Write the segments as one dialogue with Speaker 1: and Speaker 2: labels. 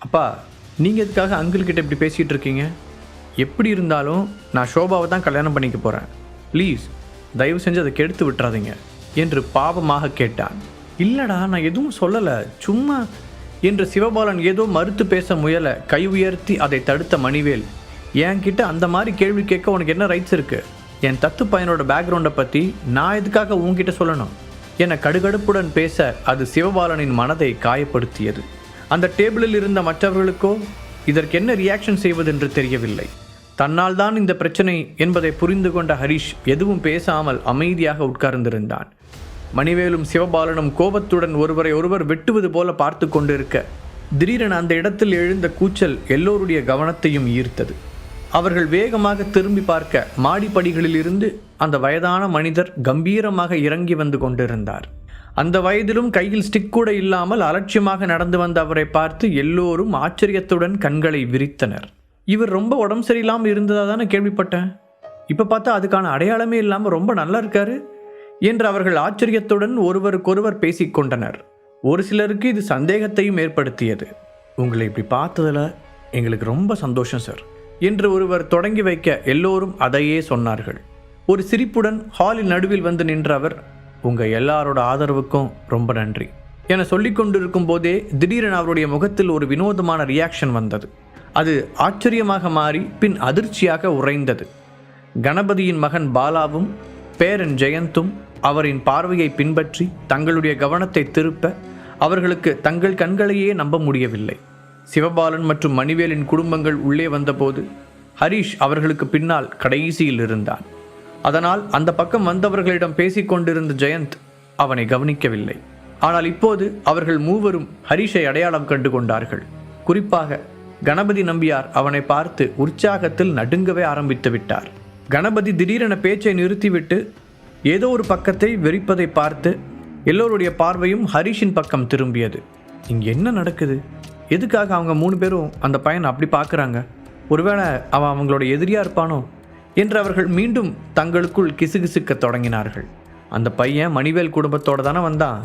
Speaker 1: அப்பா, நீங்கள் எதுக்காக அங்கிள்கிட்ட இப்படி பேசிகிட்டு இருக்கீங்க? எப்படி இருந்தாலும் நான் ஷோபாவை தான் கல்யாணம் பண்ணிக்க போகிறேன். ப்ளீஸ் தயவு செஞ்சு அதை கெடுத்து விட்டுறாதீங்க என்று பாவமாக கேட்டான். இல்லைடா, நான் எதுவும் சொல்லலை, சும்மா என்று சிவபாலன் ஏதோ மறுத்து பேச முயல கை உயர்த்தி அதை தடுத்த மணிவேல், என்கிட்ட அந்த மாதிரி கேள்வி கேட்க உனக்கு என்ன ரைட்ஸ் இருக்குது? என் தத்து பையனோட பேக்ரவுண்டை பற்றி நான் எதுக்காக உன்கிட்ட சொல்லணும் என கடுகடுப்புடன் பேச அது சிவபாலனின் மனதை காயப்படுத்தியது. அந்த டேபிளில் இருந்த மற்றவர்களுக்கோ இதற்கு என்ன ரியாக்ஷன் செய்வதென்று தெரியவில்லை. தன்னால் தான் இந்த பிரச்சனை என்பதை புரிந்து கொண்ட ஹரிஷ் எதுவும் பேசாமல் அமைதியாக உட்கார்ந்திருந்தான். மணிவேலும் சிவபாலனும் கோபத்துடன் ஒருவரை ஒருவர் வெட்டுவது போல பார்த்து கொண்டிருக்க திடீரென அந்த இடத்தில் எழுந்த கூச்சல் எல்லோருடைய கவனத்தையும் ஈர்த்தது. அவர்கள் வேகமாக திரும்பி பார்க்க மாடிப்படிகளில் இருந்து அந்த வயதான மனிதர் கம்பீரமாக இறங்கி வந்து கொண்டிருந்தார். அந்த வயதிலும் கையில் ஸ்டிக் கூட இல்லாமல் அலட்சியமாக நடந்து வந்த அவரை பார்த்து எல்லோரும் ஆச்சரியத்துடன் கண்களை விரித்தனர். இவர் ரொம்ப உடம்பு சரியில்லாமல் இருந்ததா தானே கேள்விப்பட்டேன், இப்போ பார்த்தா அதுக்கான அடையாளமே இல்லாமல் ரொம்ப நல்லா இருக்காரு என்று அவர்கள் ஆச்சரியத்துடன் ஒருவருக்கொருவர் பேசிக்கொண்டனர். ஒரு சிலருக்கு இது சந்தேகத்தையும் ஏற்படுத்தியது. உங்களை இப்படி பார்த்ததில் எங்களுக்கு ரொம்ப சந்தோஷம் சார் என்று ஒருவர் தொடங்கி வைக்க எல்லோரும் அதையே சொன்னார்கள். ஒரு சிரிப்புடன் ஹாலில் நடுவில் வந்து நின்ற அவர், உங்கள் எல்லாரோட ஆதரவுக்கும் ரொம்ப நன்றி என சொல்லிக் கொண்டிருக்கும் போதே திடீரென அவருடைய முகத்தில் ஒரு வினோதமான ரியாக்ஷன் வந்தது. அது ஆச்சரியமாக மாறி பின் அதிர்ச்சியாக உறைந்தது. கணபதியின் மகன் பாலாவும் பேரன் ஜெயந்தும் அவரின் பார்வையை பின்பற்றி தங்களுடைய கவனத்தை திருப்ப அவர்களுக்கு தங்கள் கண்களையே நம்ப முடியவில்லை. சிவபாலன் மற்றும் மணிவேலின் குடும்பங்கள் உள்ளே வந்தபோது ஹரிஷ் அவர்களுக்கு பின்னால் கடைசியில் இருந்தான். அதனால் அந்த பக்கம் வந்தவர்களிடம் பேசிக்கொண்டிருந்த ஜெயந்த் அவனை கவனிக்கவில்லை. ஆனால் இப்போது அவர்கள் மூவரும் ஹரிஷை அடையாளம் கண்டு கொண்டார்கள். குறிப்பாக கணபதி நம்பியார் அவனை பார்த்து உற்சாகத்தில் நடுங்கவே ஆரம்பித்து விட்டார். கணபதி திடீரென பேச்சை நிறுத்திவிட்டு ஏதோ ஒரு பக்கத்தை வெறிப்பதை பார்த்து எல்லோருடைய பார்வையும் ஹரிஷின் பக்கம் திரும்பியது. இங்கே என்ன நடக்குது? எதுக்காக அவங்க 3 பேரும் அந்த பையனை அப்படி பார்க்குறாங்க? ஒருவேளை அவன் அவங்களோட எதிரியாக இருப்பானோ என்று அவர்கள் மீண்டும் தங்களுக்குள் கிசுகிசுக்க தொடங்கினார்கள். அந்த பையன் மணிவேல் குடும்பத்தோடு தானே வந்தான்.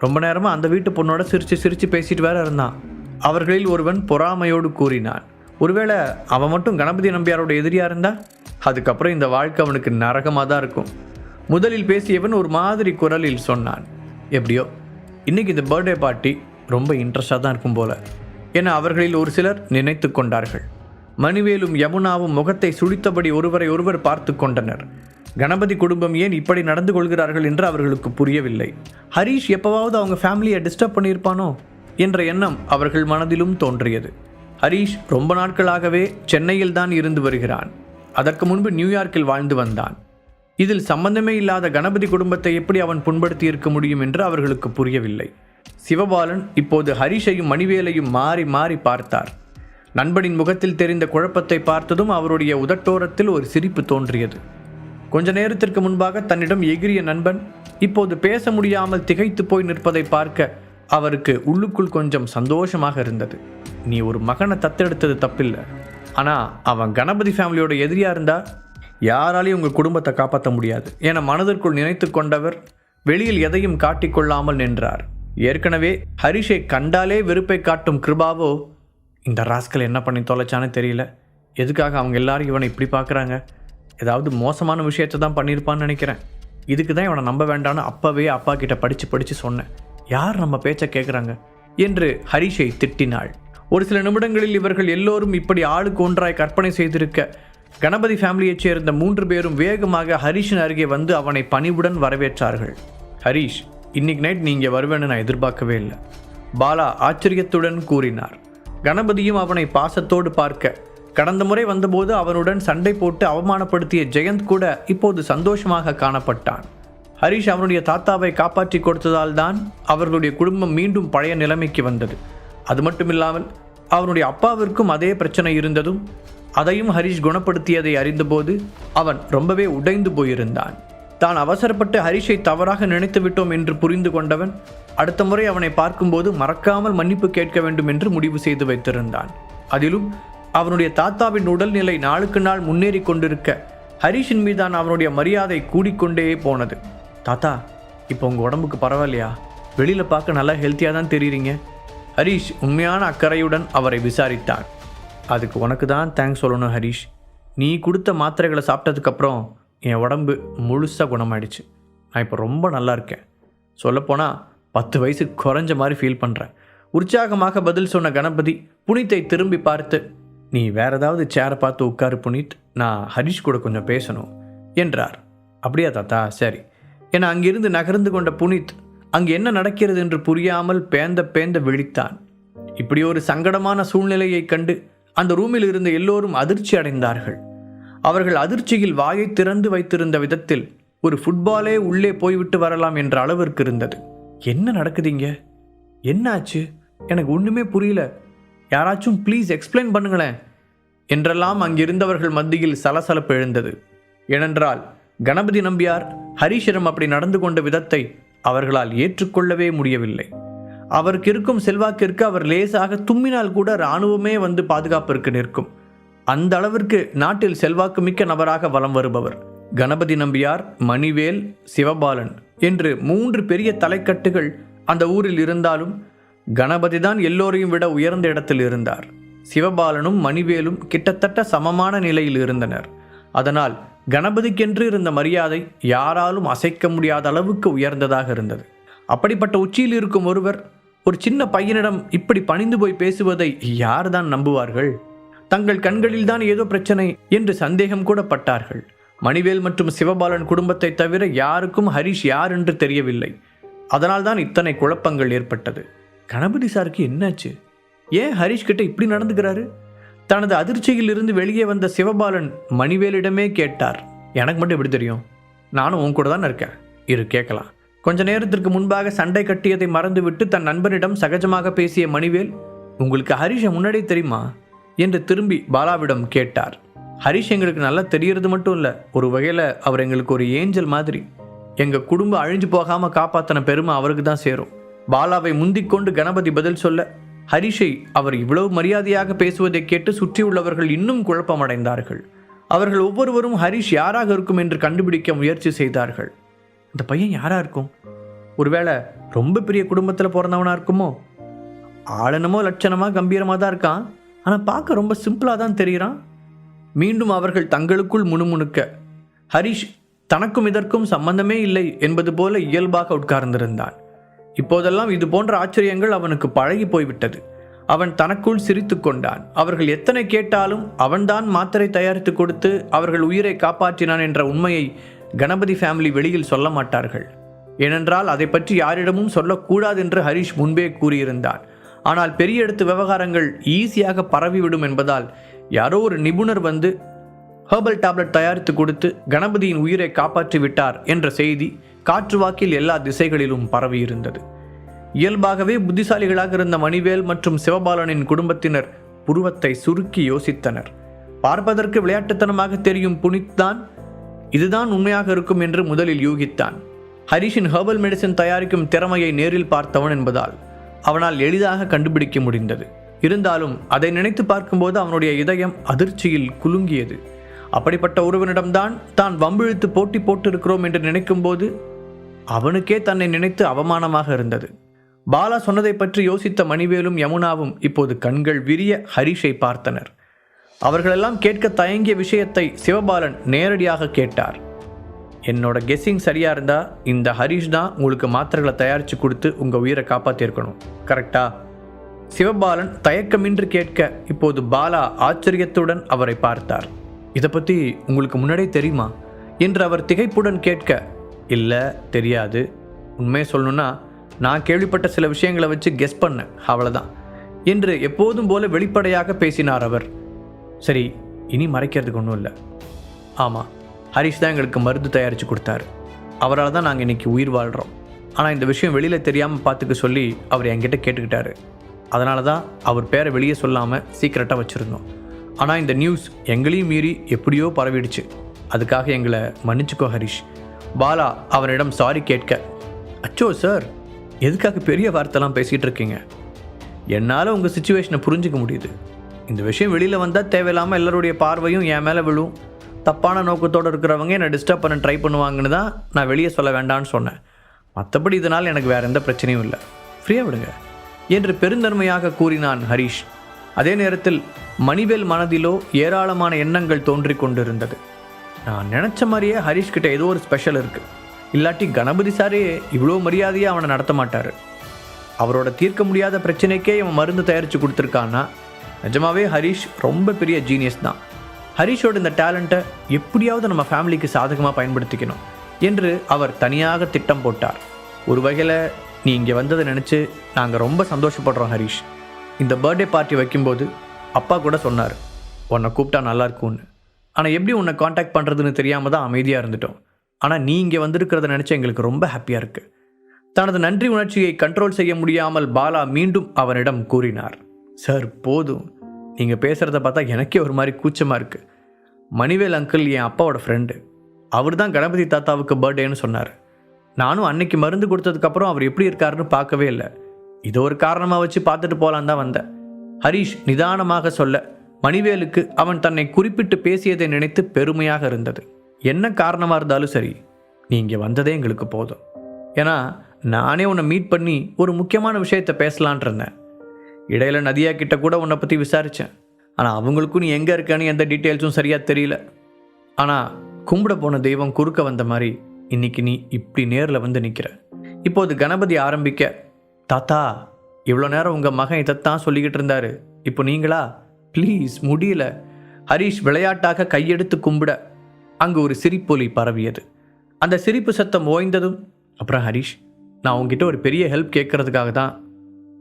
Speaker 1: ரொம்ப நேரமாக அந்த வீட்டு பொண்ணோட சிரித்து பேசிட்டு வேற இருந்தான். அவர்களில் ஒருவன் பொறாமையோடு கூறினான், ஒருவேளை அவன் மட்டும் கணபதி நம்பியாரோட எதிரியாக இருந்தா அதுக்கப்புறம் இந்த வாழ்க்கை அவனுக்கு நரகமாக தான் இருக்கும். முதலில் பேசியவன் ஒரு மாதிரி குரலில் சொன்னான், எப்படியோ இன்றைக்கி இந்த பர்த்டே பார்ட்டி ரொம்ப இன்ட்ரெஸ்டாக தான் இருக்கும் போல என அவர்களில் ஒரு சிலர் நினைத்து கொண்டார்கள். மணிவேலும் யமுனாவும் முகத்தை சுழித்தபடி ஒருவரை ஒருவர் பார்த்து கொண்டனர். கணபதி குடும்பம் ஏன் இப்படி நடந்து கொள்கிறார்கள் என்று அவர்களுக்கு புரியவில்லை. ஹரிஷ் எப்போவாவது அவங்க ஃபேமிலியை டிஸ்டர்ப் பண்ணியிருப்பானோ என்ற எண்ணம் அவர்கள் மனதிலும் தோன்றியது. ஹரிஷ் ரொம்ப நாட்களாகவே சென்னையில் தான் இருந்து வருகிறான். அதற்கு முன்பு நியூயார்க்கில் வாழ்ந்து வந்தான். இதில் சம்பந்தமே இல்லாத கணபதி குடும்பத்தை எப்படி அவன் புண்படுத்தி இருக்க முடியும் என்று அவர்களுக்கு புரியவில்லை. சிவபாலன் இப்போது ஹரிஷையும் மணிவேலையும் மாறி மாறி பார்த்தார். நண்பனின் முகத்தில் தெரிந்த குழப்பத்தை பார்த்ததும் அவருடைய உதட்டோரத்தில் ஒரு சிரிப்பு தோன்றியது. கொஞ்ச நேரத்திற்கு முன்பாக தன்னிடம் எகிரிய நண்பன் இப்போது பேச முடியாமல் திகைத்து போய் நிற்பதை பார்க்க அவருக்கு உள்ளுக்குள் கொஞ்சம் சந்தோஷமாக இருந்தது. நீ ஒரு மகனை தத்தெடுத்தது தப்பில்லை, ஆனால் அவன் கணபதி ஃபேமிலியோட எதிரியாக இருந்தால் யாராலையும் உங்கள் குடும்பத்தை காப்பாற்ற முடியாது என மனதிற்குள் நினைத்து கொண்டவர் வெளியில் எதையும் காட்டிக்கொள்ளாமல் நின்றார். ஏற்கனவே ஹரிஷை கண்டாலே வெறுப்பை காட்டும் கிருபாவோ, இந்த ராஸ்கல் என்ன பண்ணி தொலைச்சானே தெரியல, எதுக்காக அவங்க எல்லாரும் இவனை இப்படி பார்க்குறாங்க, ஏதாவது மோசமான விஷயத்தை தான் பண்ணியிருப்பான்னு நினைக்கிறேன், இதுக்கு தான் இவனை நம்ப வேண்டான்னு அப்போவே அப்பா கிட்ட படித்து சொன்னேன், யார் நம்ம பேச்சை கேட்குறாங்க என்று ஹரிஷை திட்டினாள். ஒரு சில நிமிடங்களில் இவர்கள் எல்லோரும் இப்படி ஆளுக்கு ஒன்றாய் கற்பனை செய்திருக்க கணபதி ஃபேமிலியைச் சேர்ந்த 3 பேரும் வேகமாக ஹரிஷின் அருகே வந்து அவனை பணிவுடன் வரவேற்றார்கள். ஹரிஷ், இன்னைக்கு நைட் நீங்கள் வருவேன்னு நான் எதிர்பார்க்கவே இல்லை, பாலா ஆச்சரியத்துடன் கூறினார். கணபதியும் அவனை பாசத்தோடு பார்க்க கடந்த முறை வந்தபோது அவனுடன் சண்டை போட்டு அவமானப்படுத்திய ஜெயந்த் கூட இப்போது சந்தோஷமாக காணப்பட்டான். ஹரிஷ் அவனுடைய தாத்தாவை காப்பாற்றி கொடுத்ததால் தான் அவர்களுடைய குடும்பம் மீண்டும் பழைய நிலைமைக்கு வந்தது. அது மட்டுமில்லாமல் அவனுடைய அப்பாவிற்கும் அதே பிரச்சனை இருந்ததும் அதையும் ஹரிஷ் குணப்படுத்தியதை அறிந்தபோது அவன் ரொம்பவே உடைந்து போயிருந்தான். தான் அவசரப்பட்டு ஹரிஷை தவறாக நினைத்து விட்டோம் என்று புரிந்து கொண்டவன் அடுத்த முறை அவனை பார்க்கும்போது மறக்காமல் மன்னிப்பு கேட்க வேண்டும் என்று முடிவு செய்து வைத்திருந்தான். அதிலும் அவனுடைய தாத்தாவின் உடல்நிலை நாளுக்கு நாள் முன்னேறி கொண்டிருக்க ஹரிஷின் மீதான அவனுடைய மரியாதை கூடிக்கொண்டே போனது. தாத்தா, இப்போ உங்கள் உடம்புக்கு பரவாயில்லையா? வெளியில் பார்க்க நல்லா ஹெல்த்தியாக தான் தெரியுறீங்க. ஹரீஷ் உண்மையான அக்கறையுடன் அவரை விசாரித்தான். அதுக்கு உனக்கு தான் தேங்க்ஸ் சொல்லணும் ஹரீஷ். நீ கொடுத்த மாத்திரைகளை சாப்பிட்டதுக்கப்புறம் என் உடம்பு முழுசாக குணமாயிடுச்சு. நான் இப்போ ரொம்ப நல்லா இருக்கேன். சொல்லப்போனால் 10 வயசு குறைஞ்ச மாதிரி ஃபீல் பண்ணுறேன். உற்சாகமாக பதில் சொன்ன கணபதி புனித்தை திரும்பி பார்த்து, நீ வேற ஏதாவது சேரை பார்த்து உட்காரு புனித், நான் ஹரீஷ் கூட கொஞ்சம் பேசணும் என்றார். அப்படியா தாத்தா, சரி என அங்கிருந்து நகர்ந்து கொண்ட புனித் அங்கு என்ன நடக்கிறது என்று புரியாமல் பேந்த விழித்தான். இப்படி ஒரு சங்கடமான சூழ்நிலையை கண்டு அந்த ரூமில் இருந்த எல்லோரும் அதிர்ச்சி அடைந்தார்கள். அவர்கள் அதிர்ச்சியில் வாயை திறந்து வைத்திருந்த விதத்தில் ஒரு ஃபுட்பாலே உள்ளே போய்விட்டு வரலாம் என்ற அளவிற்கு இருந்தது. என்ன நடக்குதுங்க? என்ன ஆச்சு? எனக்கு ஒன்றுமே புரியல. யாராச்சும் ப்ளீஸ் எக்ஸ்பிளைன் பண்ணுங்களேன் என்றெல்லாம் அங்கிருந்தவர்கள் மத்தியில் சலசலப்பு எழுந்தது. ஏனென்றால் கணபதி நம்பியார் ஹரீஷிடம் அப்படி நடந்து கொண்ட விதத்தை அவர்களால் ஏற்றுக்கொள்ளவே முடியவில்லை. அவருக்கு இருக்கும் செல்வாக்கிற்கு அவர் லேசாக தும்மினால் கூட இராணுவமே வந்து பாதுகாப்பிற்கு நிற்கும். அந்த அளவிற்கு நாட்டில் செல்வாக்கு மிக்க நபராக வலம் வருபவர் கணபதி நம்பியார், மணிவேல், சிவபாலன் என்று 3 பெரிய தலைக்கட்டுகள் அந்த ஊரில் இருந்தாலும் கணபதி தான் எல்லோரையும் விட உயர்ந்த இடத்தில் இருந்தார். சிவபாலனும் மணிவேலும் கிட்டத்தட்ட சமமான நிலையில் இருந்தனர். அதனால் கணபதிக்கென்று இருந்த மரியாதை யாராலும் அசைக்க முடியாத அளவுக்கு உயர்ந்ததாக இருந்தது. அப்படிப்பட்ட உச்சியில் இருக்கும் ஒருவர் ஒரு சின்ன பையனிடம் இப்படி பணிந்து போய் பேசுவதை யார்தான் நம்புவார்கள்? தங்கள் கண்களில் தான் ஏதோ பிரச்சனை என்று சந்தேகம் கூட பட்டார்கள். மணிவேல் மற்றும் சிவபாலன் குடும்பத்தை தவிர யாருக்கும் ஹரீஷ் யார் என்று தெரியவில்லை. அதனால்தான் இத்தனை குழப்பங்கள் ஏற்பட்டது. கணபதி சாருக்கு என்னாச்சு? ஏன் ஹரீஷ் கிட்ட இப்படி நடந்துக்கிறாரு? தனது அதிர்ச்சியில் இருந்து வெளியே வந்த சிவபாலன் மணிவேலிடமே கேட்டார். எனக்கு மட்டும் எப்படி தெரியும்? நானும் உன் கூட தான் இருக்கேன். இரு கேட்கலாம். கொஞ்ச நேரத்திற்கு முன்பாக சண்டை கட்டியதை மறந்துவிட்டு தன் நண்பனிடம் சகஜமாக பேசிய மணிவேல், உங்களுக்கு ஹரீஷை முன்னாடியே தெரியுமா என்று திரும்பி பாலாவிடம் கேட்டார். ஹரீஷ் எங்களுக்கு நல்லா தெரியறது மட்டும் இல்லை, ஒரு வகையில் அவர் எங்களுக்கு ஒரு ஏஞ்சல் மாதிரி. எங்கள் குடும்பம் அழிஞ்சு போகாமல் காப்பாற்றின பெருமை அவருக்கு தான் சேரும். பாலாவை முந்திக்கொண்டு கணபதி பதில் சொல்ல, ஹரீஷை அவர் இவ்வளவு மரியாதையாக பேசுவதை கேட்டு சுற்றியுள்ளவர்கள் இன்னும் குழப்பமடைந்தார்கள். அவர்கள் ஒவ்வொருவரும் ஹரீஷ் யாராக இருக்கும் என்று கண்டுபிடிக்க முயற்சி செய்தார்கள். இந்த பையன் யாரா இருக்கும்? ஒருவேளை ரொம்ப பெரிய குடும்பத்தில் பிறந்தவனா இருக்குமோ? ஆளனமோ லட்சணமாக கம்பீரமாக தான் இருக்கான், ஆனால் பார்க்க ரொம்ப சிம்பிளாக தான் தெரிகிறான். மீண்டும் அவர்கள் தங்களுக்குள் முணுமுணுக்க, ஹரீஷ் தனக்கும் இதற்கும் சம்பந்தமே இல்லை என்பது போல இயல்பாக உட்கார்ந்திருந்தான். இப்போதெல்லாம் இது போன்ற ஆச்சரியங்கள் அவனுக்கு பழகி போய்விட்டது. அவன் தனக்குள் சிரித்து கொண்டான். அவர்கள் எத்தனை கேட்டாலும் அவன்தான் மாத்திரை தயாரித்து கொடுத்து அவர்கள் உயிரை காப்பாற்றினான் என்ற உண்மையை கணபதி ஃபேமிலி வெளியில் சொல்ல மாட்டார்கள். ஏனென்றால் அதை பற்றி யாரிடமும் சொல்லக்கூடாது என்று ஹரீஷ் முன்பே கூறியிருந்தான். ஆனால் பெரிய இடத்து விவகாரங்கள் ஈஸியாக பரவிவிடும் என்பதால் யாரோ ஒரு நிபுணர் வந்து ஹெர்பல் டேப்லெட் தயாரித்து கொடுத்து கணபதியின் உயிரை காப்பாற்றி விட்டார் என்ற செய்தி காற்று வாக்கில் எல்லா திசைகளிலும் பரவியிருந்தது. இயல்பாகவே புத்திசாலிகளாக இருந்த மணிவேல் மற்றும் சிவபாலனின் குடும்பத்தினர் புருவத்தை சுருக்கி யோசித்தனர். பார்ப்பதற்கு விளையாட்டுத்தனமாக தெரியும் புனித் தான் இதுதான் உண்மையாக இருக்கும் என்று முதலில் யூகித்தான். ஹரீஷின் ஹெர்பல் மெடிசின் தயாரிக்கும் திறமையை நேரில் பார்த்தவன் என்பதால் அவனால் எளிதாக கண்டுபிடிக்க முடிந்தது. இருந்தாலும் அதை நினைத்து பார்க்கும்போது அவனுடைய இதயம் அதிர்ச்சியில் குலுங்கியது. அப்படிப்பட்ட ஒருவனிடம்தான் தான் வம்பிழுத்து போட்டி போட்டிருக்கிறோம் என்று நினைக்கும் போது அவனுக்கே தன்னை நினைத்து அவமானமாக இருந்தது. பாலா சொன்னதை பற்றி யோசித்த மணிவேலும் யமுனாவும் இப்போது கண்கள் விரிய ஹரீஷை பார்த்தனர். அவர்களெல்லாம் கேட்க தயங்கிய விஷயத்தை சிவபாலன் நேரடியாக கேட்டார். என்னோட கெஸ்ஸிங் சரியா இருந்தா இந்த ஹரீஷ் தான் உங்களுக்கு மாத்திரைகளை தயாரித்து கொடுத்து உங்க உயிரை காப்பாற்றிருக்கணும், கரெக்டா? சிவபாலன் தயக்கமின்றி கேட்க இப்போது பாலா ஆச்சரியத்துடன் அவரை பார்த்தார். இதை பற்றி உங்களுக்கு முன்னாடியே தெரியுமா என்று அவர் திகைப்புடன் கேட்க, இல்லை தெரியாது, உண்மையை சொல்லணும்னா நான் கேள்விப்பட்ட சில விஷயங்களை வச்சு கெஸ் பண்ணேன், அவ்வளோதான் என்று எப்போதும் போல வெளிப்படையாக பேசினார் அவர். சரி, இனி மறைக்கிறதுக்கு ஒன்றும் இல்லை. ஆமாம், ஹரீஷ் தான் எங்களுக்கு மருந்து தயாரித்து கொடுத்தாரு. அவரால் தான் நாங்கள் இன்றைக்கி உயிர் வாழ்கிறோம். ஆனால் இந்த விஷயம் வெளியில் தெரியாமல் பார்த்துக்க சொல்லி அவர் என்கிட்ட கேட்டுக்கிட்டாரு. அதனால தான் அவர் பேரை வெளியே சொல்லாமல் சீக்கிரட்டாக வச்சுருந்தோம். ஆனால் இந்த நியூஸ் எங்களையும் மீறி எப்படியோ பரவிடுச்சு. அதுக்காக எங்களை மன்னிச்சுக்கோ ஹரீஷ். பாலா அவனிடம் சாரி கேட்க, அச்சோ சார், எதுக்காக பெரிய வார்த்தைலாம் பேசிகிட்டு இருக்கீங்க? என்னால் உங்கள் சிச்சுவேஷனை புரிஞ்சிக்க முடியுது. இந்த விஷயம் வெளியில் வந்தால் தேவையில்லாமல் எல்லாருடைய பார்வையும் என் மேலே விழும். தப்பான நோக்கத்தோடு இருக்கிறவங்க என்னை டிஸ்டர்ப் பண்ண ட்ரை பண்ணுவாங்கன்னு தான் நான் வெளியே சொல்ல வேண்டான்னு சொன்னேன். மற்றபடி இதனால் எனக்கு வேறு எந்த பிரச்சனையும் இல்லை. ஃப்ரீயாக விடுங்க. என்று பெருந்தன்மையாக கூறினான் ஹரிஷ். அதே நேரத்தில் மணிவேல் மனதிலோ ஏராளமான எண்ணங்கள் தோன்றிக் கொண்டிருந்தது. நான் நினச்ச மாதிரியே ஹரிஷ் கிட்ட ஏதோ ஒரு ஸ்பெஷல் இருக்கு. இல்லாட்டி கணபதி சாரே இவ்வளோ மரியாதையாக அவனை நடத்த மாட்டார். அவரோட தீர்க்க முடியாத பிரச்சனைக்கே இவன் மருந்து தயாரித்து கொடுத்துருக்கான்னா நிஜமாவே ஹரிஷ் ரொம்ப பெரிய ஜீனியஸ் தான். ஹரிஷோட இந்த டேலண்ட்டை எப்படியாவது நம்ம ஃபேமிலிக்கு சாதகமாக பயன்படுத்திக்கணும் என்று அவர் தனியாக திட்டம் போட்டார். ஒரு வகையில் நீ இங்கே வந்ததை நினச்சி நாங்கள் ரொம்ப சந்தோஷப்படுறோம் ஹரிஷ். இந்த பர்த்டே பார்ட்டி வைக்கும்போது அப்பா கூட சொன்னார் உன்னை கூப்பிட்டா நல்லா இருக்கும்னு. ஆனால் எப்படி உன்னை காண்டாக்ட் பண்ணுறதுன்னு தெரியாமல் தான் அமைதியாக இருந்துட்டோம். ஆனால் நீ இங்கே வந்திருக்கிறத நினச்சி எங்களுக்கு ரொம்ப ஹாப்பியாக இருக்குது. தனது நன்றி உணர்ச்சியை கண்ட்ரோல் செய்ய முடியாமல் பாலா மீண்டும் அவனிடம் கூறினார். சார் போதும், நீங்கள் பேசுகிறத பார்த்தா எனக்கே ஒரு மாதிரி கூச்சமாக இருக்குது. மணிவேல் அங்கிள் என் அப்பாவோட ஃப்ரெண்டு. அவர் தான் கணபதி தாத்தாவுக்கு பர்த்டேன்னு சொன்னார். நானும் அன்னைக்கு மருந்து கொடுத்ததுக்கப்புறம் அவர் எப்படி இருக்காருன்னு பார்க்கவே இல்லை. இது ஒரு காரணமாக வச்சு பார்த்துட்டு போகலான் தான் வந்தேன். ஹரிஷ் நிதானமாக சொல்ல மணிவேலுக்கு அவன் தன்னை குறிப்பிட்டு பேசியதை நினைத்து பெருமையாக இருந்தது. என்ன காரணமாக இருந்தாலும் சரி, நீ இங்கே வந்ததே எங்களுக்கு போதும். ஏன்னா நானே உன்னை மீட் பண்ணி ஒரு முக்கியமான விஷயத்தை பேசலான் இருந்தேன். இடையில நதியா கிட்ட கூட உன்னை பற்றி விசாரித்தேன். ஆனால் அவங்களுக்கும் நீ எங்கே இருக்கன்னு எந்த டீட்டெயில்ஸும் சரியாக தெரியல. ஆனால் கும்பிட போன தெய்வம் குறுக்க வந்த மாதிரி இன்னைக்கு நீ இப்படி நேரில் வந்து நிற்கிற. இப்போது கணபதி ஆரம்பிக்க, தாத்தா இவ்வளோ நேரம் உங்கள் மகன் இதைத்தான் சொல்லிக்கிட்டு இருந்தாரு, இப்போ நீங்களா? ப்ளீஸ் முடியல. ஹரிஷ் விளையாட்டாக கையெடுத்து கும்பிட அங்கு ஒரு சிரிப்பொலி பரவியது. அந்த சிரிப்பு சத்தம் ஓய்ந்ததும், அப்புறம் ஹரிஷ், நான் உங்ககிட்ட ஒரு பெரிய ஹெல்ப் கேட்கறதுக்காக தான்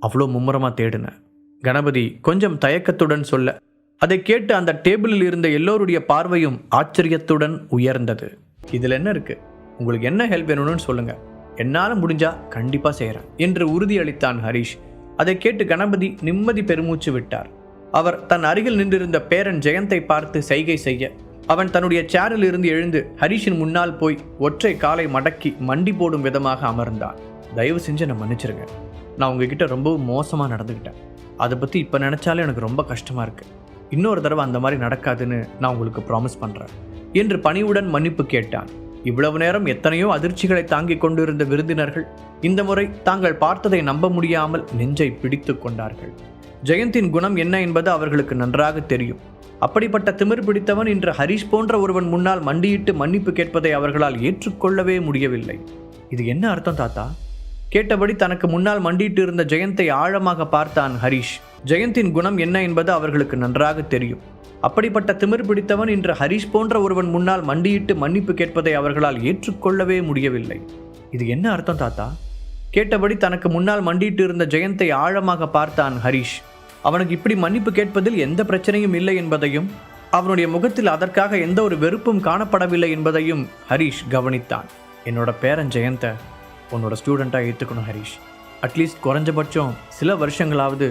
Speaker 1: அவ்வளோ மும்முரமாக தேடினேன். கணபதி கொஞ்சம் தயக்கத்துடன் சொல்ல, அதை கேட்டு அந்த டேபிளில் இருந்த எல்லோருடைய பார்வையும் ஆச்சரியத்துடன் உயர்ந்தது. இதில் என்ன இருக்கு? உங்களுக்கு என்ன ஹெல்ப் வேணும்னு சொல்லுங்க, என்னால் முடிஞ்சா கண்டிப்பாக செய்கிறேன் என்று உறுதியளித்தான் ஹரிஷ். அதை கேட்டு கணபதி நிம்மதி பெருமூச்சு விட்டார். அவர் தன் அருகில் நின்றிருந்த பேரன் ஜெயந்தை பார்த்து சைகை செய்ய அவன் தன்னுடைய சேரில் இருந்து எழுந்து ஹரிஷின் முன்னால் போய் ஒற்றை காலை மடக்கி மண்டி போடும் விதமாக அமர்ந்தான். தயவு செஞ்சு என்னை மன்னிச்சிருங்க. நான் உங்ககிட்ட ரொம்பவும் மோசமாக நடந்துக்கிட்டேன். அதை பற்றி இப்போ நினச்சாலே எனக்கு ரொம்ப கஷ்டமாக இருக்குது. இன்னொரு தடவை அந்த மாதிரி நடக்காதுன்னு நான் உங்களுக்கு ப்ராமிஸ் பண்ணுறேன் என்று பணிவுடன் மன்னிப்பு கேட்டான். இவ்வளவு நேரம் எத்தனையோ அதிர்ச்சிகளை தாங்கிக் கொண்டிருந்த விருந்தினர்கள் இந்த முறை தாங்கள் பார்த்ததை நம்ப முடியாமல் நெஞ்சை பிடித்து கொண்டார்கள். ஜெயந்தின் குணம் என்ன என்பது அவர்களுக்கு நன்றாக தெரியும். அப்படிப்பட்ட திமிர் பிடித்தவன் இன்று ஹரிஷ் போன்ற ஒருவன் முன்னால் மண்டியிட்டு மன்னிப்பு கேட்பதை அவர்களால் ஏற்றுக்கொள்ளவே முடியவில்லை. இது என்ன அர்த்தம் தாத்தா? கேட்டபடி தனக்கு முன்னால் மண்டியிட்டு இருந்த ஜெயந்தை ஆழமாக பார்த்தான் ஹரிஷ். ஜெயந்தின் குணம் என்ன என்பது அவர்களுக்கு நன்றாக தெரியும். அப்படிப்பட்ட திமிர் பிடித்தவன் இன்று ஹரிஷ் போன்ற ஒருவன் முன்னால் மண்டியிட்டு மன்னிப்பு கேட்பதை அவர்களால் ஏற்றுக்கொள்ளவே முடியவில்லை. இது என்ன அர்த்தம் தாத்தா? கேட்டபடி தனக்கு முன்னால் மண்டியிட்டு இருந்த ஜெயந்தை ஆழமாக பார்த்தான் ஹரிஷ். அவனுக்கு இப்படி மன்னிப்பு கேட்பதில் எந்த பிரச்சனையும் இல்லை என்பதையும் அவனுடைய முகத்தில் அதற்காக எந்த ஒரு வெறுப்பும் காணப்படவில்லை என்பதையும் ஹரிஷ் கவனித்தான். என்னோட பேரன் ஜெயந்தை உன்னோட ஸ்டூடெண்ட்டாக ஏற்றுக்கணும் ஹரிஷ். அட்லீஸ்ட் குறைஞ்சபட்சம் சில வருஷங்களாவது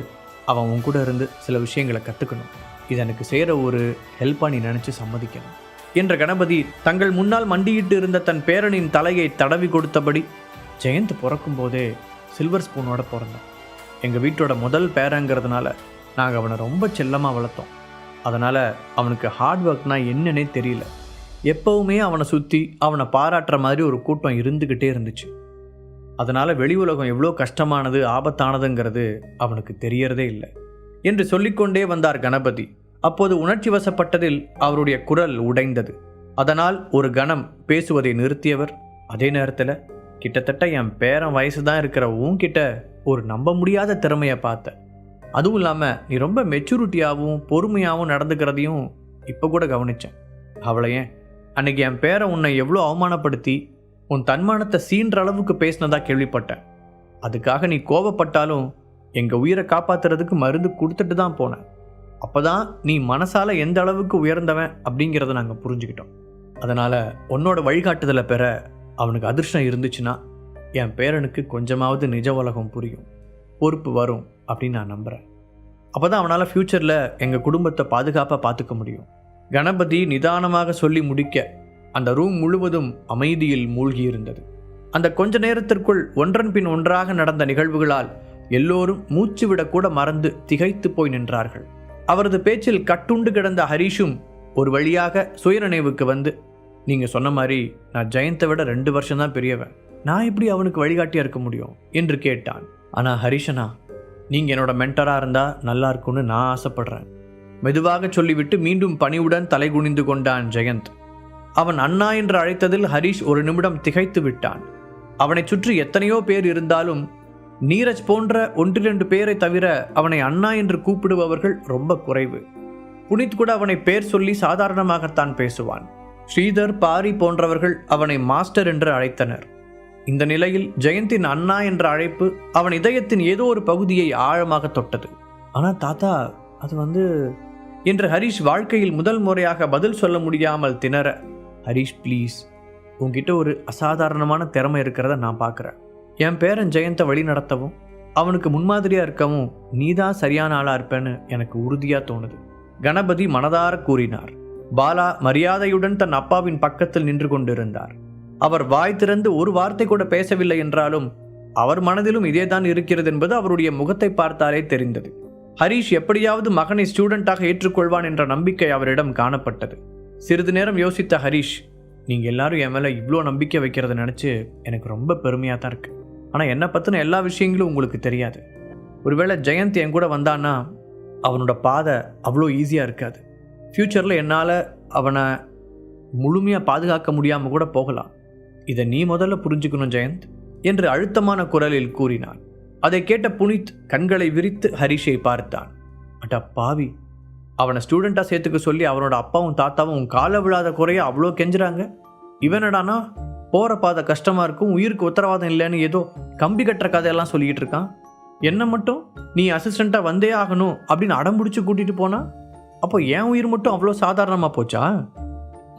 Speaker 1: அவன் உன் கூட இருந்து சில விஷயங்களை கற்றுக்கணும். இது எனக்கு செய்கிற ஒரு ஹெல்ப்பாக நீ நினச்சி சம்மதிக்கணும் என்ற கணபதி தங்கள் முன்னால் மண்டியிட்டு இருந்த தன் பேரனின் தலையை தடவி கொடுத்தபடி, ஜெயந்த் பிறக்கும் போதே சில்வர் ஸ்பூனோட பிறந்தான். எங்கள் வீட்டோட முதல் பேரங்கிறதுனால நாங்கள் அவனை ரொம்ப செல்லமாக வளர்த்தோம். அதனால் அவனுக்கு ஹார்ட் ஒர்க்னால் என்னன்னே தெரியல. எப்போவுமே அவனை சுற்றி அவனை பாராட்டுற மாதிரி ஒரு கூட்டம் இருந்துக்கிட்டே இருந்துச்சு. அதனால் வெளி உலகம் எவ்வளோ கஷ்டமானது ஆபத்தானதுங்கிறது அவனுக்கு தெரியறதே இல்லை என்று சொல்லிக்கொண்டே வந்தார் கணபதி. அப்போது உணர்ச்சி வசப்பட்டதில் அவருடைய குரல் உடைந்தது. அதனால் ஒரு கணம் பேசுவதை நிறுத்தியவர், அதே நேரத்தில், கிட்டத்தட்ட என் பேரன் வயசு தான் இருக்கிற உன்கிட்ட ஒரு நம்ப முடியாத திறமையை பார்த்தேன். அதுவும் இல்லாமல் நீ ரொம்ப மெச்சூரிட்டியாகவும் பொறுமையாகவும் நடந்துக்கிறதையும் இப்போ கூட கவனித்தேன். அவளை ஏன் அன்னைக்கு என் பேரன் உன்னை எவ்வளோ அவமானப்படுத்தி உன் தன்மானத்தை சீன்ற அளவுக்கு பேசினதா கேள்விப்பட்டேன். அதுக்காக நீ கோபப்பட்டாலும் எங்கள் உயிரை காப்பாற்றுறதுக்கு மருந்து கொடுத்துட்டு தான் போனேன். அப்போ தான் நீ மனசால் எந்த அளவுக்கு உயர்ந்தவன் அப்படிங்கிறத நாங்கள் புரிஞ்சுக்கிட்டோம். அதனால் உன்னோட வழிகாட்டுதலை பெற அவனுக்கு அதிர்ஷ்டம் இருந்துச்சுன்னா என் பேரனுக்கு கொஞ்சமாவது நிஜ உலகம் புரியும், பொறுப்பு வரும் அப்படின்னு நான் நம்புகிறேன். அப்போ தான் அவனால் ஃப்யூச்சரில் எங்கள் குடும்பத்தை பாதுகாப்பாக பார்த்துக்க முடியும். கணபதி நிதானமாக சொல்லி முடிக்க அந்த ரூம் முழுவதும் அமைதியில் மூழ்கி இருந்தது. அந்த கொஞ்ச நேரத்திற்குள் ஒன்றன் பின் ஒன்றாக நடந்த நிகழ்வுகளால் எல்லோரும் மூச்சு விடக்கூட மறந்து திகைத்து போய் நின்றார்கள். அவரது பேச்சில் கட்டுண்டு கிடந்த ஹரிஷும் ஒரு வழியாக சுயநினைவுக்கு வந்து, நீங்கள் சொன்ன மாதிரி நான் ஜெயந்தை விட 2 வருஷம்தான் பெரியவன், நான் எப்படி அவனுக்கு வழிகாட்டியாக இருக்க முடியும் என்று கேட்டான். ஆனால் ஹரிஷனா, நீங்கள் என்னோட மென்டராக இருந்தால் நல்லா இருக்கும்னு நான் ஆசைப்படுறேன். மெதுவாக சொல்லிவிட்டு மீண்டும் பணிவுடன் தலை குனிந்து கொண்டான் ஜெயந்த். அவன் அண்ணா என்று அழைத்ததில் ஹரிஷ் ஒரு நிமிடம் திகைத்து விட்டான். அவனை சுற்றி எத்தனையோ பேர் இருந்தாலும் நீரஜ் போன்ற 1-2 பேரை தவிர அவனை அண்ணா என்று கூப்பிடுபவர்கள் ரொம்ப குறைவு. புனித் கூட அவனை பேர் சொல்லி சாதாரணமாகத்தான் பேசுவான். ஸ்ரீதர், பாரி போன்றவர்கள் அவனை மாஸ்டர் என்று அழைத்தனர். இந்த நிலையில் ஜெயந்தின் அண்ணா என்ற அழைப்பு அவன் இதயத்தின் ஏதோ ஒரு பகுதியை ஆழமாக தொட்டது. ஆனால் தாத்தா, அது என்று ஹரிஷ் வாழ்க்கையில் முதல் முறையாக பதில் சொல்ல முடியாமல் திணற, ஹரிஷ் ப்ளீஸ், உன்கிட்ட ஒரு அசாதாரணமான திறமை இருக்கிறத நான் பார்க்குறேன். என் பேரன் ஜெயந்தை வழி நடத்தவும் அவனுக்கு முன்மாதிரியாக இருக்கவும் நீதான் சரியான ஆளாக இருப்பேன்னு எனக்கு உறுதியாக தோணுது. கணபதி மனதார கூறினார். பாலா மரியாதையுடன் தன் அப்பாவின் பக்கத்தில் நின்று கொண்டிருந்தார். அவர் வாய் திறந்து ஒரு வார்த்தை கூட பேசவில்லை என்றாலும் அவர் மனதிலும் இதேதான் இருக்கிறது என்பது அவருடைய முகத்தை பார்த்தாலே தெரிந்தது. ஹரிஷ் எப்படியாவது மகனை ஸ்டூடெண்டாக ஏற்றுக்கொள்வான் என்ற நம்பிக்கை அவரிடம் காணப்பட்டது. சிறிது நேரம் யோசித்த ஹரிஷ், நீங்கள் எல்லாரும் என் மேலே இவ்வளோ நம்பிக்கை வைக்கிறத நினச்சி எனக்கு ரொம்ப பெருமையாக தான் இருக்குது. ஆனால் என்னை பற்றின எல்லா விஷயங்களும் உங்களுக்கு தெரியாது. ஒருவேளை ஜெயந்த் என் கூட வந்தான்னா அவனோட பாதை அவ்வளோ ஈஸியாக இருக்காது. ஃப்யூச்சரில் என்னால் அவனை முழுமையாக பாதுகாக்க முடியாமல் கூட போகலாம். இதை நீ முதல்ல புரிஞ்சுக்கணும் ஜெயந்த் என்று அழுத்தமான குரலில் கூறினான். அதை கேட்ட புனித் கண்களை விரித்து ஹரிஷை பார்த்தான். அட்டா பாவி, அவனை ஸ்டூடெண்ட்டாக சேர்த்துக்க சொல்லி அவனோட அப்பாவும் தாத்தாவும் காலை விழாத குறைய அவ்வளோ கெஞ்சுறாங்க. இவனடானா போகிற பாதை கஷ்டமாக இருக்கும், உயிருக்கு உத்தரவாதம் இல்லைன்னு ஏதோ கம்பி கட்டுற கதையெல்லாம் சொல்லிக்கிட்டு இருக்கான். என்ன மட்டும் நீ அசிஸ்டண்ட்டாக வந்தே ஆகணும் அப்படின்னு அடம்பிடிச்சு கூட்டிகிட்டு போனா அப்போ என் உயிர் மட்டும் அவ்வளோ சாதாரணமாக போச்சா?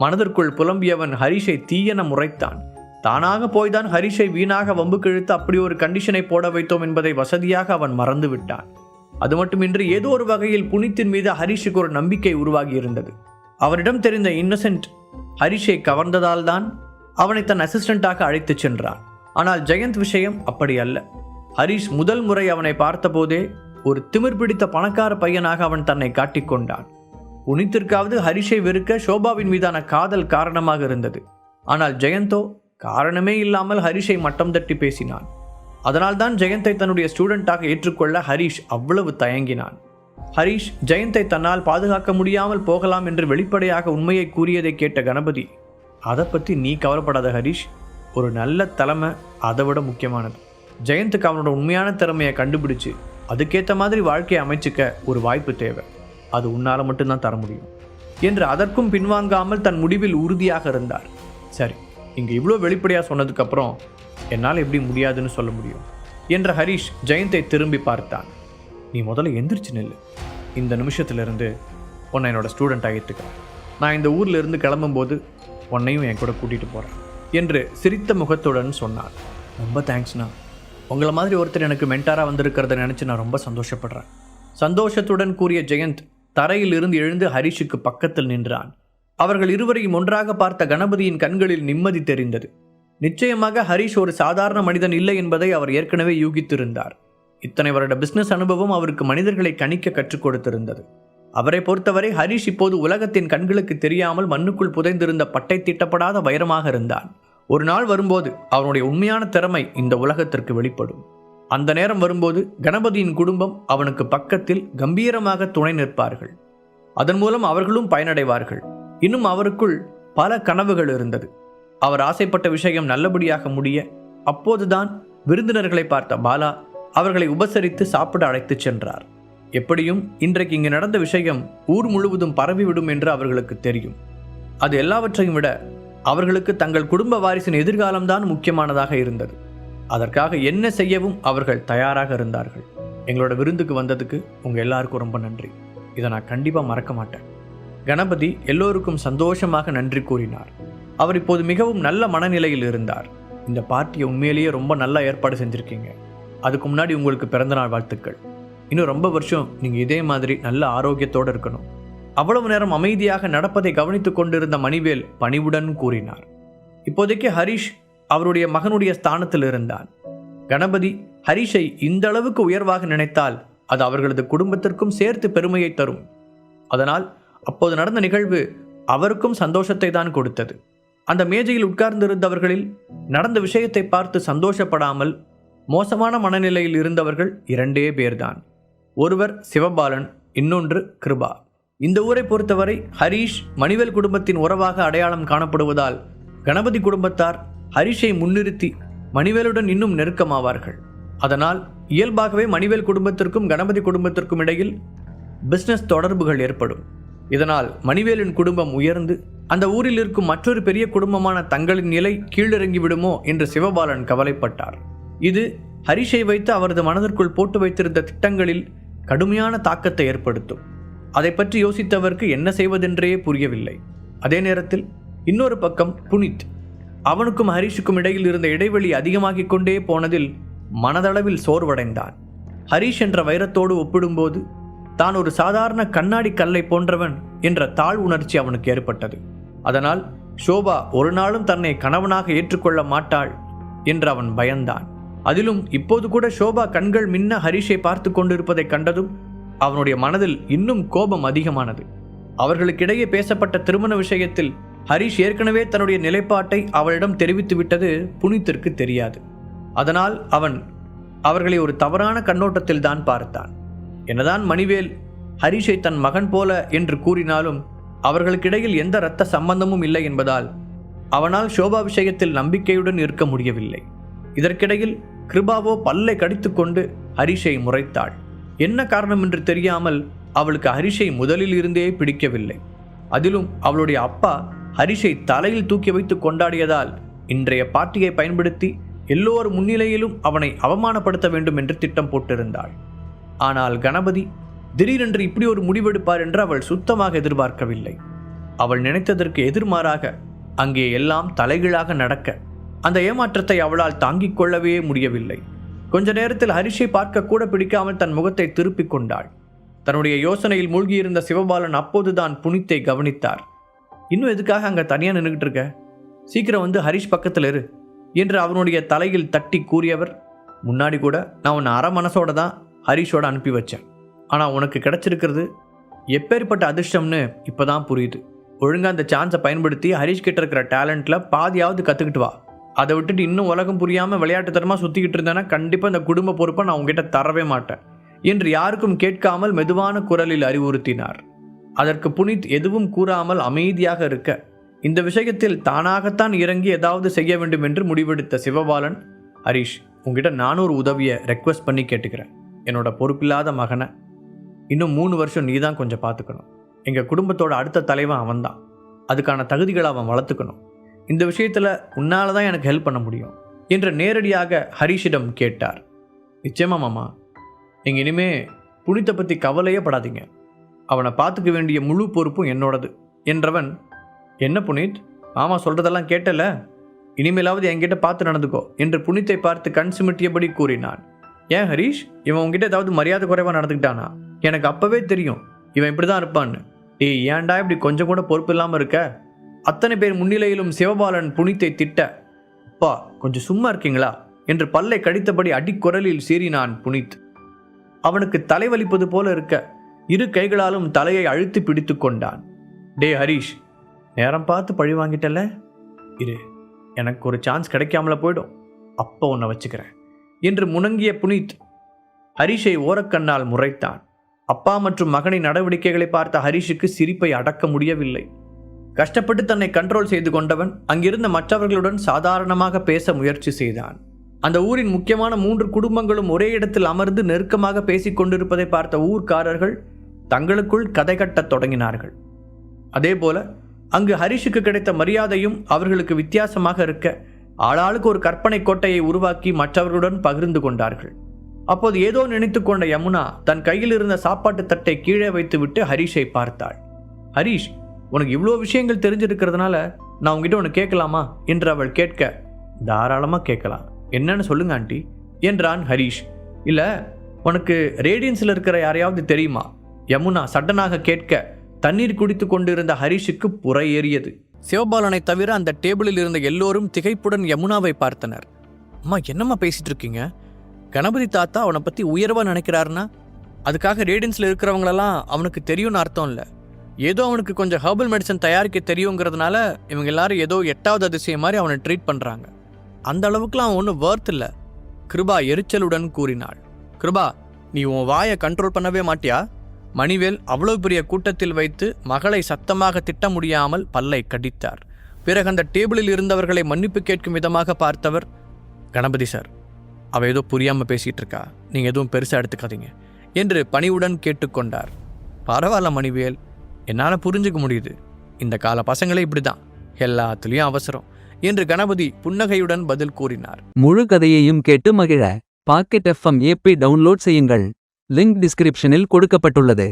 Speaker 1: மனதிற்குள் புலம்பியவன் ஹரிஷை தீயென முறைத்தான். தானாக போய்தான் ஹரிஷை வீணாக வம்புக்கு இழுத்து அப்படி ஒரு கண்டிஷனை போட வைத்தோம் என்பதை வசதியாக அவன் மறந்து விட்டான். அது மட்டுமின்றி ஏதோ ஒரு வகையில் புனித்தின் மீது ஹரிஷுக்கு ஒரு நம்பிக்கை உருவாகி இருந்தது. அவனிடம் தெரிந்த இன்னசென்ட் ஹரிஷை கவர்ந்ததால் தான் அவனை தன் அசிஸ்டண்டாக அழைத்துச் சென்றான். ஆனால் ஜெயந்த் விஷயம் அப்படி அல்ல. ஹரிஷ் முதல் முறை அவனை பார்த்தபோதே ஒரு திமிர் பிடித்த பணக்கார பையனாக அவன் தன்னை காட்டிக்கொண்டான். புனித்திற்காவது ஹரிஷை வெறுக்க ஷோபாவின் மீதான காதல் காரணமாக இருந்தது. ஆனால் ஜெயந்தோ காரணமே இல்லாமல் ஹரிஷை மட்டம் தட்டி பேசினான். அதனால்தான் ஜெயந்தை தன்னுடைய ஸ்டூடெண்டாக ஏற்றுக்கொள்ள ஹரிஷ் அவ்வளவு தயங்கினான். ஹரிஷ் ஜெயந்தை தன்னால் பாதுகாக்க முடியாமல் போகலாம் என்று வெளிப்படையாக உண்மையை கூறியதை கேட்ட கணபதி, அதை பற்றி நீ கவலைப்படாத ஹரிஷ், ஒரு நல்ல தலைமை அதை விட முக்கியமானது. ஜெயந்துக்கு அவனோட உண்மையான திறமையை கண்டுபிடிச்சு அதுக்கேற்ற மாதிரி வாழ்க்கையை அமைச்சிக்க ஒரு வாய்ப்பு தேவை. அது உன்னால் மட்டும்தான் தர முடியும் என்று அதற்கும் பின்வாங்காமல் தன் முடிவில் உறுதியாக இருந்தார். சரி, இங்கே இவ்வளோ வெளிப்படையாக சொன்னதுக்கப்புறம் என்னால் எப்படி முடியாதுன்னு சொல்ல முடியும் என்ற ஹரிஷ் ஜெயந்தை திரும்பி பார்த்தான். நீ முதல்ல எந்திரிச்சு நில்லு. இந்த நிமிஷத்துலேருந்து உன்னை என்னோட ஸ்டூடெண்ட்டாக ஏற்றுக்கிறேன். நான் இந்த ஊரில் இருந்து கிளம்பும்போது உன்னையும் என் கூட கூட்டிகிட்டு போகிறேன் என்று சிரித்த முகத்துடன் சொன்னார். ரொம்ப தேங்க்ஸ்ண்ணா. உங்களை மாதிரி ஒருத்தர் எனக்கு மென்டாராக வந்திருக்கிறத நினச்சி நான் ரொம்ப சந்தோஷப்படுறேன். சந்தோஷத்துடன் கூறிய ஜெயந்த் தரையில் இருந்து எழுந்து ஹரிஷுக்கு பக்கத்தில் நின்றான். அவர்கள் இருவரையும் ஒன்றாக பார்த்த கணபதியின் கண்களில் நிம்மதி தெரிந்தது. நிச்சயமாக ஹரிஷ் ஒரு சாதாரண மனிதன் இல்லை என்பதை அவர் ஏற்கனவே யூகித்திருந்தார். இத்தனை வருட பிசினஸ் அனுபவம் அவருக்கு மனிதர்களை கணிக்க கற்றுக் கொடுத்திருந்தது. அவரை பொறுத்தவரை ஹரிஷ் இப்போது உலகத்தின் கண்களுக்கு தெரியாமல் மண்ணுக்குள் புதைந்திருந்த பட்டை தீட்டப்படாத வைரமாக இருந்தான். ஒரு நாள் வரும்போது அவனுடைய உண்மையான திறமை இந்த உலகத்திற்கு வெளிப்படும். அந்த நேரம் வரும்போது கணபதியின் குடும்பம் அவனுக்கு பக்கத்தில் கம்பீரமாக துணை நிற்பார்கள். அதன் மூலம் அவர்களும் பயனடைவார்கள். இன்னும் அவருக்குள் பல கனவுகள் இருந்தது. அவர் ஆசைப்பட்ட விஷயம் நல்லபடியாக முடிய அப்போதுதான் விருந்தினர்களை பார்த்த பாலா அவர்களை உபசரித்து சாப்பிட அழைத்துச் சென்றார். எப்படியும் இன்றைக்கு இங்கு நடந்த விஷயம் ஊர் முழுவதும் பரவிவிடும் என்று அவர்களுக்கு தெரியும். அது எல்லாவற்றையும் விட அவர்களுக்கு தங்கள் குடும்ப வாரிசின் எதிர்காலம்தான் முக்கியமானதாக இருந்தது. அதற்காக என்ன செய்யவும் அவர்கள் தயாராக இருந்தார்கள். எங்களோட விருந்துக்கு வந்ததுக்கு உங்கள் எல்லாருக்கும் ரொம்ப நன்றி. இதை நான் கண்டிப்பாக மறக்க மாட்டேன். கணபதி எல்லோருக்கும் சந்தோஷமாக நன்றி கூறினார். அவர் இப்போது மிகவும் நல்ல மனநிலையில் இருந்தார். இந்த பார்ட்டியை உண்மையிலேயே ரொம்ப நல்லா ஏற்பாடு செஞ்சுருக்கீங்க. அதுக்கு முன்னாடி உங்களுக்கு பிறந்தநாள் வாழ்த்துக்கள். இன்னும் ரொம்ப வருஷம் நீங்கள் இதே மாதிரி நல்ல ஆரோக்கியத்தோடு இருக்கணும். அவ்வளவு நேரம் அமைதியாக நடப்பதை கவனித்து கொண்டிருந்த மணிவேல் பணிவுடன் கூறினார். இப்போதைக்கு ஹரிஷ் அவருடைய மகனுடைய ஸ்தானத்தில் இருந்தான். கணபதி ஹரிஷை இந்த அளவுக்கு உயர்வாக நினைத்தால் அது அவர்களது குடும்பத்திற்கும் சேர்த்து பெருமையை தரும். அதனால் அப்போது நடந்த நிகழ்வு அவருக்கும் சந்தோஷத்தை தான் கொடுத்தது. அந்த மேஜையில் உட்கார்ந்திருந்தவர்களில் நடந்த விஷயத்தை பார்த்து சந்தோஷப்படாமல் மோசமான மனநிலையில் இருந்தவர்கள் 2 பேர்தான். ஒருவர் சிவபாலன், இன்னொன்று கிருபா. இந்த ஊரை பொறுத்தவரை ஹரீஷ் மணிவேல் குடும்பத்தின் உறவாக அடையாளம் காணப்படுவதால் கணபதி குடும்பத்தார் ஹரீஷை முன்னிறுத்தி மணிவேலுடன் இன்னும் நெருக்கமாவார்கள். அதனால் இயல்பாகவே மணிவேல் குடும்பத்திற்கும் கணபதி குடும்பத்திற்கும் இடையில் பிசினஸ் தொடர்புகள் ஏற்படும். இதனால் மணிவேலின் குடும்பம் உயர்ந்து அந்த ஊரில் இருக்கும் மற்றொரு பெரிய குடும்பமான தங்களின் நிலை கீழிறங்கி விடுமோ என்று சிவபாலன் கவலைப்பட்டார். இது ஹரிஷை வைத்து அவரது மனதிற்குள் போட்டு வைத்திருந்த திட்டங்களில் கடுமையான தாக்கத்தை ஏற்படுத்தும். அதை பற்றி யோசித்தவருக்கு என்ன செய்வதென்றே புரியவில்லை. அதே நேரத்தில் இன்னொரு பக்கம் புனித், அவனுக்கும் ஹரிஷுக்கும் இடையில் இருந்த இடைவெளி அதிகமாகிக் கொண்டே போனதில் மனதளவில் சோர்வடைந்தான். ஹரிஷ் என்ற வைரத்தோடு ஒப்பிடும்போது தான் ஒரு சாதாரண கண்ணாடி கல்லை போன்றவன் என்ற தாழ் உணர்ச்சி அவனுக்கு ஏற்பட்டது. அதனால் ஷோபா ஒரு நாளும் தன்னை கணவனாக ஏற்றுக்கொள்ள மாட்டாள் என்று அவன் பயந்தான். அதிலும் இப்போது கூட ஷோபா கண்கள் மின்ன ஹரிஷை பார்த்து கொண்டிருப்பதை கண்டதும் அவனுடைய மனதில் இன்னும் கோபம் அதிகமானது. அவர்களுக்கிடையே பேசப்பட்ட திருமண விஷயத்தில் ஹரிஷ் ஏற்கனவே தன்னுடைய நிலைப்பாட்டை அவளிடம் தெரிவித்து விட்டது புனித்திற்கு தெரியாது. அதனால் அவன் அவர்களை ஒரு தவறான கண்ணோட்டத்தில் தான் பார்த்தான். என்னதான் மணிவேல் ஹரிஷை தன் மகன் போல என்று கூறினாலும் அவர்களுக்கிடையில் எந்த இரத்த சம்பந்தமும் இல்லை என்பதால் அவனால் ஷோபா விஷயத்தில் நம்பிக்கையுடன் இருக்க முடியவில்லை. இதற்கிடையில் கிருபாவோ பல்லை கடித்துக்கொண்டு ஹரிஷை முறைத்தாள். என்ன காரணம் என்று தெரியாமல் அவளுக்கு ஹரிஷை முதலில் இருந்தே பிடிக்கவில்லை. அதிலும் அவளுடைய அப்பா ஹரிஷை தலையில் தூக்கி வைத்து கொண்டாடியதால் இன்றைய பார்ட்டியை பயன்படுத்தி எல்லோர் முன்னிலையிலும் அவனை அவமானப்படுத்த வேண்டும் என்று திட்டம் போட்டிருந்தாள். ஆனால் கணபதி திடீரென்று இப்படி ஒரு முடிவெடுப்பார் என்று அவள் சுத்தமாக எதிர்பார்க்கவில்லை. அவள் நினைத்ததற்கு எதிர்மாறாக அங்கே எல்லாம் தலைகீழாக நடக்க அந்த ஏமாற்றத்தை அவளால் தாங்கிக் கொள்ளவே முடியவில்லை. கொஞ்ச நேரத்தில் ஹரிஷை பார்க்க கூட பிடிக்காமல் தன் முகத்தை திருப்பிக் கொண்டாள். தன்னுடைய யோசனையில் மூழ்கியிருந்த சிவபாலன் அப்போதுதான் புனித்தை கவனித்தார். இன்னும் எதுக்காக அங்கே தனியாக நின்றுகிட்டு இருக்க? சீக்கிரம் வந்து ஹரிஷ் பக்கத்தில் இரு என்று அவனுடைய தலையில் தட்டி கூறியவர், முன்னாடி கூட நான் உன்னை அரை மனசோட தான் ஹரிஷோட அனுப்பி வச்சேன். ஆனால் உனக்கு கிடைச்சிருக்கிறது எப்பேற்பட்ட அதிர்ஷ்டம்னு இப்போ தான் புரியுது. ஒழுங்காக அந்த சான்ஸை பயன்படுத்தி ஹரிஷ் கிட்ட இருக்கிற டேலண்ட்டில் பாதியாவது கற்றுக்கிட்டு வா. அதை விட்டுட்டு இன்னும் உலகம் புரியாமல் விளையாட்டுத்தனமாக சுற்றிக்கிட்டு இருந்தேன்னா கண்டிப்பாக இந்த குடும்ப பொறுப்பை நான் உங்ககிட்ட தரவே மாட்டேன் என்று யாருக்கும் கேட்காமல் மெதுவான குரலில் அறிவுறுத்தினார். அதற்கு புனித் எதுவும் கூறாமல் அமைதியாக இருக்க இந்த விஷயத்தில் தானாகத்தான் இறங்கி ஏதாவது செய்ய வேண்டும் என்று முடிவெடுத்த சிவபாலன், ஹரிஷ், உங்ககிட்ட நான் ஒரு உதவியை ரெக்வஸ்ட் பண்ணி கேட்டுக்கிறேன். என்னோட பொறுப்பில்லாத மகனை இன்னும் 3 வருஷம் நீ தான் கொஞ்சம் பார்த்துக்கணும். எங்கள் குடும்பத்தோட அடுத்த தலைவன் அவன்தான். அதுக்கான தகுதிகளை அவன் வளர்த்துக்கணும். இந்த விஷயத்தில் உன்னால தான் எனக்கு ஹெல்ப் பண்ண முடியும் என்று நேரடியாக ஹரிஷிடம் கேட்டார். நிச்சயமா மாமா, நீங்கள் இனிமே புனித்தை பற்றி கவலையே படாதீங்க. அவனை பார்த்துக்க வேண்டிய முழு பொறுப்பும் என்னோடது என்றவன், என்ன புனித், மாமா சொல்கிறதெல்லாம் கேட்டல, இனிமேலாவது என்கிட்ட பார்த்து நடந்துக்கோ என்று புனித்தை பார்த்து கண் சிமிட்டியபடி கூறினான். ஏன் ஹரீஷ், இவன் உங்ககிட்ட ஏதாவது மரியாதை குறைவாக நடந்துக்கிட்டானா? எனக்கு அப்பவே தெரியும் இவன் இப்படி தான் இருப்பான்னு. ஏன்டா இப்படி கொஞ்சம் கூட பொறுப்பு இல்லாமல் இருக்க? அத்தனை பேர் முன்னிலையிலும் சிவபாலன் புனித்தை திட்ட, அப்பா கொஞ்சம் சும்மா இருக்கீங்களா என்று பல்லை கடித்தபடி அடிக்குரலில் சீறினான் புனித். அவனுக்கு தலைவலிப்பது போல இருக்க 2 கைகளாலும் தலையை அழுத்தி பிடித்து கொண்டான். டே ஹரீஷ், நேரம் பார்த்து பழி வாங்கிட்டல, இரு, எனக்கு ஒரு சான்ஸ் கிடைக்காமல போயிடும், அப்போ உன்னை வச்சுக்கிறேன் என்று முணங்கிய புனித் ஹரிஷை ஓரக்கண்ணால் முறைத்தான். அப்பா மற்றும் மகனின் நடவடிக்கைகளை பார்த்த ஹரிஷுக்கு சிரிப்பை அடக்க முடியவில்லை. கஷ்டப்பட்டு தன்னை கண்ட்ரோல் செய்து கொண்டவன் அங்கிருந்த மற்றவர்களுடன் சாதாரணமாக பேச முயற்சி செய்தான். அந்த ஊரின் முக்கியமான 3 குடும்பங்களும் ஒரே இடத்தில் அமர்ந்து நெருக்கமாக பேசிக் கொண்டிருப்பதை பார்த்த ஊர்க்காரர்கள் தங்களுக்குள் கதை கட்டத் தொடங்கினார்கள். அதேபோல அங்கு ஹரிஷுக்கு கிடைத்த மரியாதையும் அவர்களுக்கு வித்தியாசமாக இருக்க ஆளாளுக்கு ஒரு கற்பனை கோட்டையை உருவாக்கி மற்றவர்களுடன் பகிர்ந்து கொண்டார்கள். அப்போது ஏதோ நினைத்து கொண்ட யமுனா தன் கையில் இருந்த சாப்பாட்டு தட்டை கீழே வைத்துவிட்டு ஹரிஷை பார்த்தாள். ஹரிஷ், உனக்கு இவ்வளோ விஷயங்கள் தெரிஞ்சிருக்கிறதுனால நான் உங்ககிட்ட ஒன்று கேட்கலாமா என்று அவள் கேட்க, தாராளமாக கேட்கலாம், என்னன்னு சொல்லுங்க ஆண்டி என்றான் ஹரிஷ். இல்லை, உனக்கு ரேடியன்ஸில் இருக்கிற யாரையாவது தெரியுமா? யமுனா சடனாக கேட்க தண்ணீர் குடித்து கொண்டிருந்த ஹரிஷுக்கு புறை ஏறியது. சிவபாலனை தவிர அந்த டேபிளில் இருந்த எல்லோரும் திகைப்புடன் யமுனாவை பார்த்தனர். அம்மா, என்னம்மா பேசிட்டு இருக்கீங்க? கணபதி தாத்தா அவனை பற்றி உயர்வாக நினைக்கிறாருன்னா அதுக்காக ரேடியன்ஸில் இருக்கிறவங்களெல்லாம் அவனுக்கு தெரியும்னு அர்த்தம் இல்லை. ஏதோ அவனுக்கு கொஞ்சம் ஹெர்பல் மெடிசன் தயாரிக்க தெரியுங்கிறதுனால இவங்க எல்லாரும் ஏதோ 8வது அதிசயம் மாதிரி அவனை ட்ரீட் பண்ணுறாங்க. அந்த அளவுக்குலாம் அவன் ஒன்றும் வர்த் இல்லை. கிருபா எரிச்சலுடன் கூறினாள். கிருபா, நீ உன் வாயை கண்ட்ரோல் பண்ணவே மாட்டியா? மணிவேல் அவ்வளவு பெரிய கூட்டத்தில் வைத்து மகளை சத்தமாக திட்ட முடியாமல் பல்லை கடித்தார். பிறகு அந்த டேபிளில் இருந்தவர்களை மன்னிப்பு கேட்கும் விதமாக பார்த்தவர், கணபதி சார், அவ ஏதோ புரியாம பேசிட்டு இருக்கா, நீங்க எதுவும் பெருசா எடுத்துக்காதீங்க என்று பணிவுடன் கேட்டுக்கொண்டார். பரவாயில்ல மணிவேல், என்னால புரிஞ்சுக்க முடியுது. இந்த கால பசங்களே இப்படிதான், எல்லாத்துலயும் அவசரம் என்று கணபதி புன்னகையுடன் பதில் கூறினார்.
Speaker 2: முழு கதையையும் கேட்டு மகிழ பாக்கெட் FM APP டவுன்லோட் செய்யுங்கள். லிங்க் டிஸ்கிரிப்ஷனில் கொடுக்கப்பட்டுள்ளது.